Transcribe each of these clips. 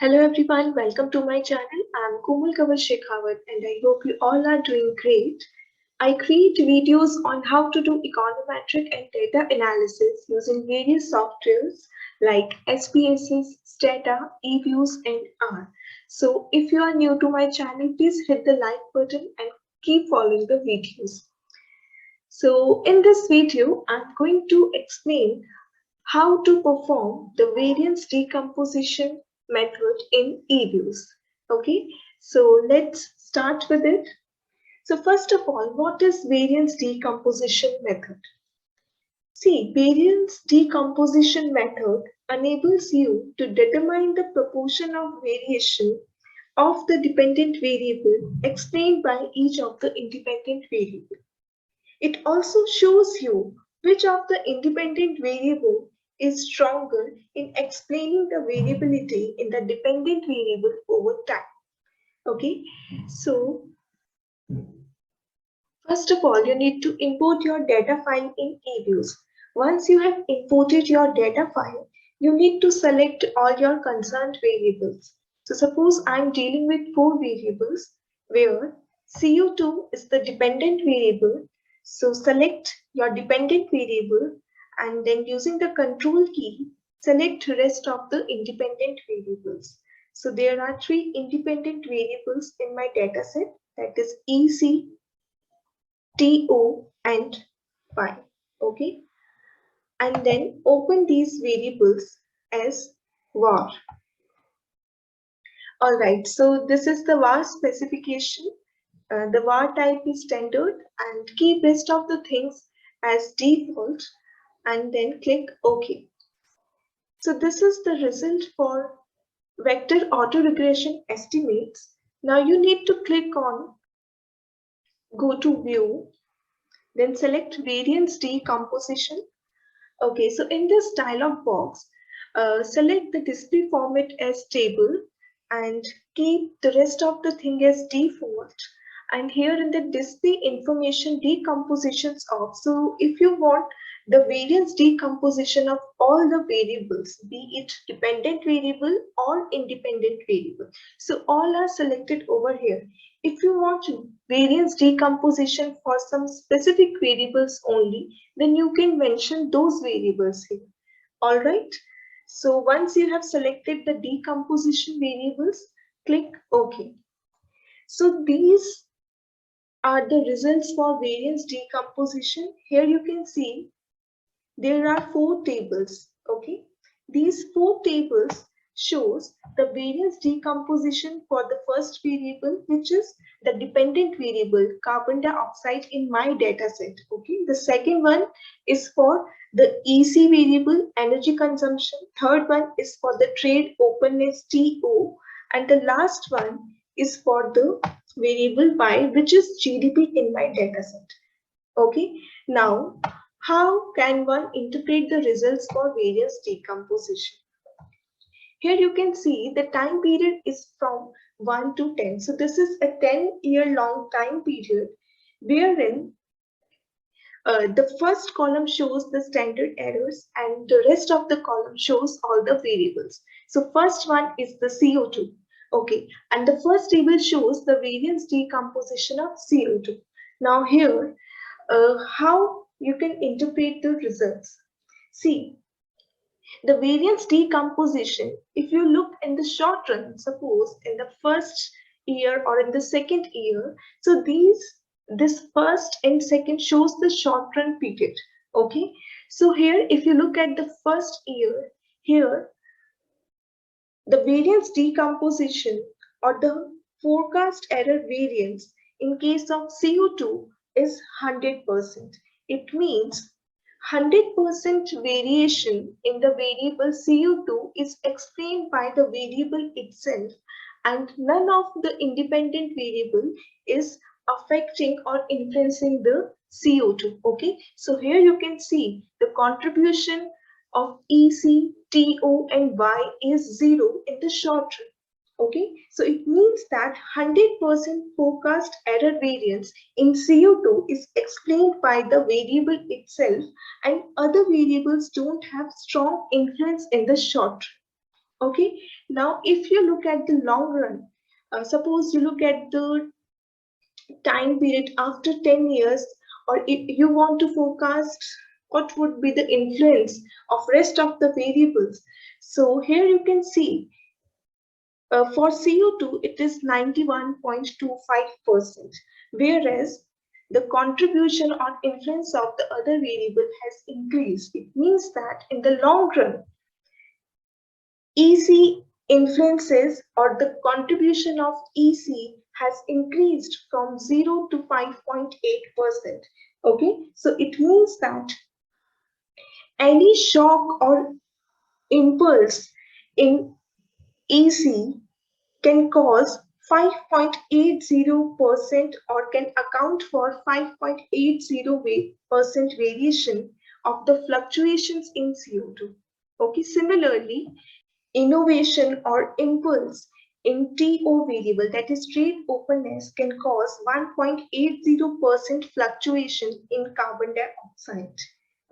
Hello everyone, welcome to my channel. I'm Kanwar Shekhawat and I hope you all are doing great. I create videos on how to do econometric and data analysis using various softwares like SPSS, Stata, EViews and R. So if you are new to my channel, please hit the like button and keep following the videos. So in this video, I'm going to explain how to perform the variance decomposition method in EViews. Okay, so let's start with it. So first of all, what is variance decomposition method? See, variance decomposition method enables you to determine the proportion of variation of the dependent variable explained by each of the independent variable. It also shows you which of the independent variable is stronger in explaining the variability in the dependent variable over time. Okay, so first of all, you need to import your data file in EViews. Once you have imported your data file, you need to select all your concerned variables. So suppose I'm dealing with 4 variables where CO2 is the dependent variable. So select your dependent variable and then using the control key, select rest of the independent variables. So there are 3 independent variables in my dataset, that is EC, TO and Y. Okay, and then open these variables as var. All right, so this is the var specification. The var type is standard and keep rest of the things as default and then click OK. So this is the result for vector autoregression estimates. Now you need to click on go to view, then select variance decomposition. Okay, so in this dialog box, select the display format as table and keep the rest of the thing as default. And here in the display information decompositions off. So if you want the variance decomposition of all the variables, be it dependent variable or independent variable. So all are selected over here. If you want variance decomposition for some specific variables only, then you can mention those variables here. All right. So once you have selected the decomposition variables, click OK. So these are the results for variance decomposition. Here you can see there are 4 tables. Okay, these 4 tables shows the variance decomposition for the first variable, which is the dependent variable carbon dioxide in my data set. Okay, the second one is for the EC variable energy consumption. Third one is for the trade openness TO, and the last one is for the variable Y, which is GDP in my data set. Okay, now how can one interpret the results for variance decomposition? Here you can see the time period is from 1 to 10. So this is a 10-year long time period wherein the first column shows the standard errors and the rest of the column shows all the variables. So first one is the CO2. Okay, and the first table shows the variance decomposition of CO2. Now here, how you can interpret the results. See, the variance decomposition, if you look in the short run, suppose in the first year or in the second year, so this first and second shows the short run period. Okay, so here if you look at the first year, here the variance decomposition or the forecast error variance in case of CO2 is 100%. It means 100% variation in the variable CO2 is explained by the variable itself and none of the independent variable is affecting or influencing the CO2. Okay, so here you can see the contribution of EC, TO and Y is 0 in the short run. Okay, so it means that 100% forecast error variance in CO2 is explained by the variable itself and other variables don't have strong influence in the short run. Okay, now if you look at the long run, suppose you look at the time period after 10 years, or if you want to forecast what would be the influence of rest of the variables. So here you can see for CO2 it is 91.25%, whereas the contribution or influence of the other variable has increased. It means that in the long run, EC influences or the contribution of EC has increased from 0 to 5.8%. Okay, so it means that any shock or impulse in EC can cause 5.80% or can account for 5.80% variation of the fluctuations in CO2. Okay, similarly, innovation or impulse in TO variable, that is trade openness, can cause 1.80% fluctuation in carbon dioxide,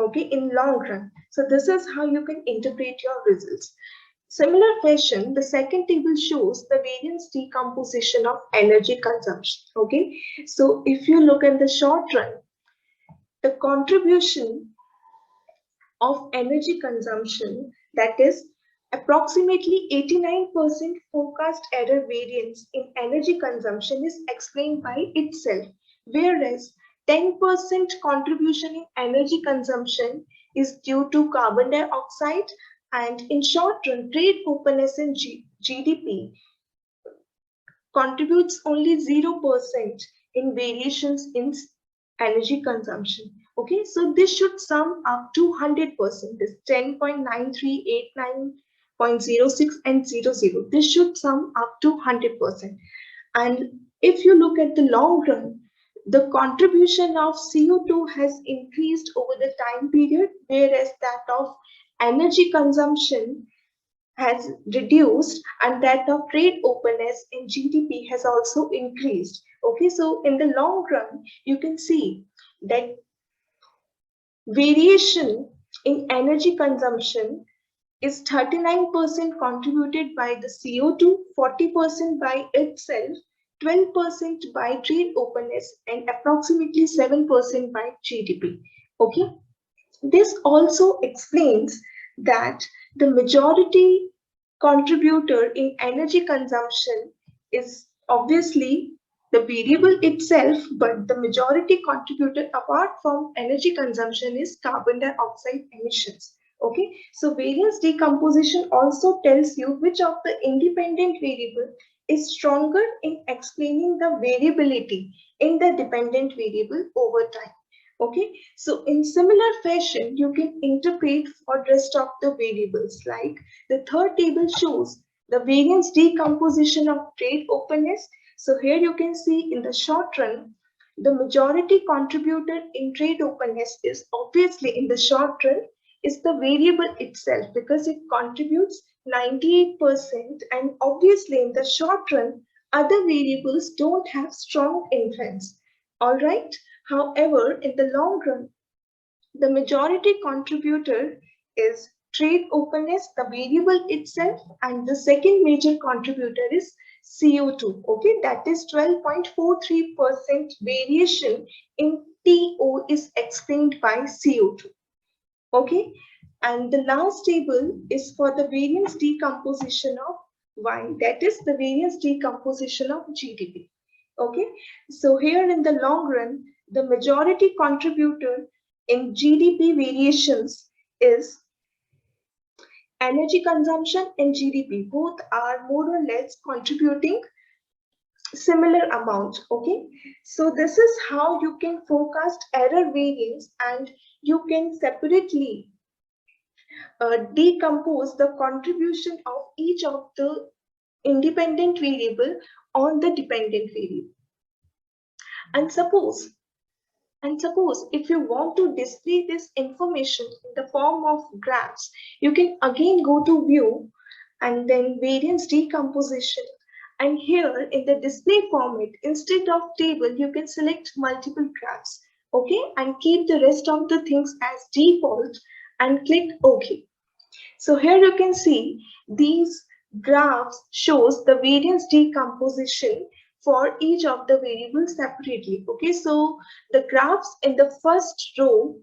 okay, in long run. So this is how you can interpret your results. Similar fashion, the second table shows the variance decomposition of energy consumption. Okay, so if you look at the short run, the contribution of energy consumption, that is approximately 89% forecast error variance in energy consumption, is explained by itself, whereas 10% contribution in energy consumption is due to carbon dioxide, and in short run, trade openness in GDP contributes only 0% in variations in energy consumption. Okay, so this should sum up to 100%. This 10.9389.06 and 00. This should sum up to 100%. And if you look at the long run, the contribution of CO2 has increased over the time period, whereas that of energy consumption has reduced, and that of trade openness in GDP has also increased. Okay, so in the long run, you can see that variation in energy consumption is 39% contributed by the CO2, 40% by itself, 12% by trade openness, and approximately 7% by GDP. Okay, this also explains that the majority contributor in energy consumption is obviously the variable itself, but the majority contributor apart from energy consumption is carbon dioxide emissions. Okay, so variance decomposition also tells you which of the independent variable is stronger in explaining the variability in the dependent variable over time. Okay, so in similar fashion, you can interpret for rest of the variables. Like the third table shows the variance decomposition of trade openness. So here you can see in the short run, the majority contributor in trade openness is obviously in the short run is the variable itself, because it contributes 98%, and obviously in the short run, other variables don't have strong influence. All right. However, in the long run, the majority contributor is trade openness, the variable itself, and the second major contributor is CO2. Okay, that is 12.43% variation in TO is explained by CO2. Okay, and the last table is for the variance decomposition of Y, that is the variance decomposition of GDP. Okay, so here in the long run, the majority contributor in GDP variations is energy consumption and GDP. Both are more or less contributing similar amount. Okay, so this is how you can forecast error variance, and you can separately decompose the contribution of each of the independent variable on the dependent variable. And suppose if you want to display this information in the form of graphs, you can again go to view and then variance decomposition. And here in the display format, instead of table, you can select multiple graphs. Okay, and keep the rest of the things as default and click OK. So here you can see these graphs shows the variance decomposition for each of the variables separately. Okay, so the graphs in the first row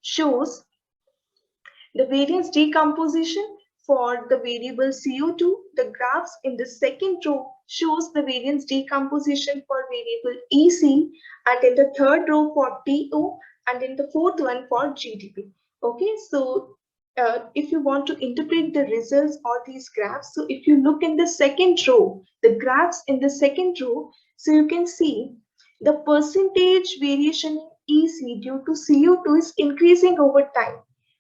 shows the variance decomposition for the variable CO2. The graphs in the second row shows the variance decomposition for variable EC, and in the third row for TO, and in the fourth one for GDP. Okay, so if you want to interpret the results or these graphs, so if you look in the second row, the graphs in the second row, so you can see the percentage variation in EC due to CO2 is increasing over time,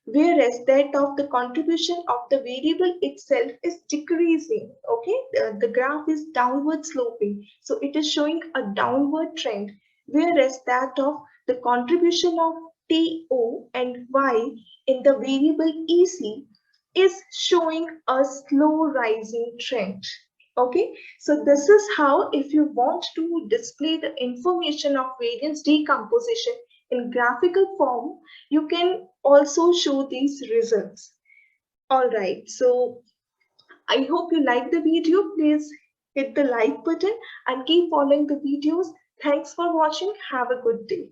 whereas that of the contribution of the variable itself is decreasing. Okay, the graph is downward sloping, so it is showing a downward trend, whereas that of the contribution of TO and Y in the variable EC is showing a slow rising trend. Okay, so this is how, if you want to display the information of variance decomposition in graphical form, you can also show these results. All right, so I hope you like the video. Please hit the like button and keep following the videos. Thanks for watching. Have a good day.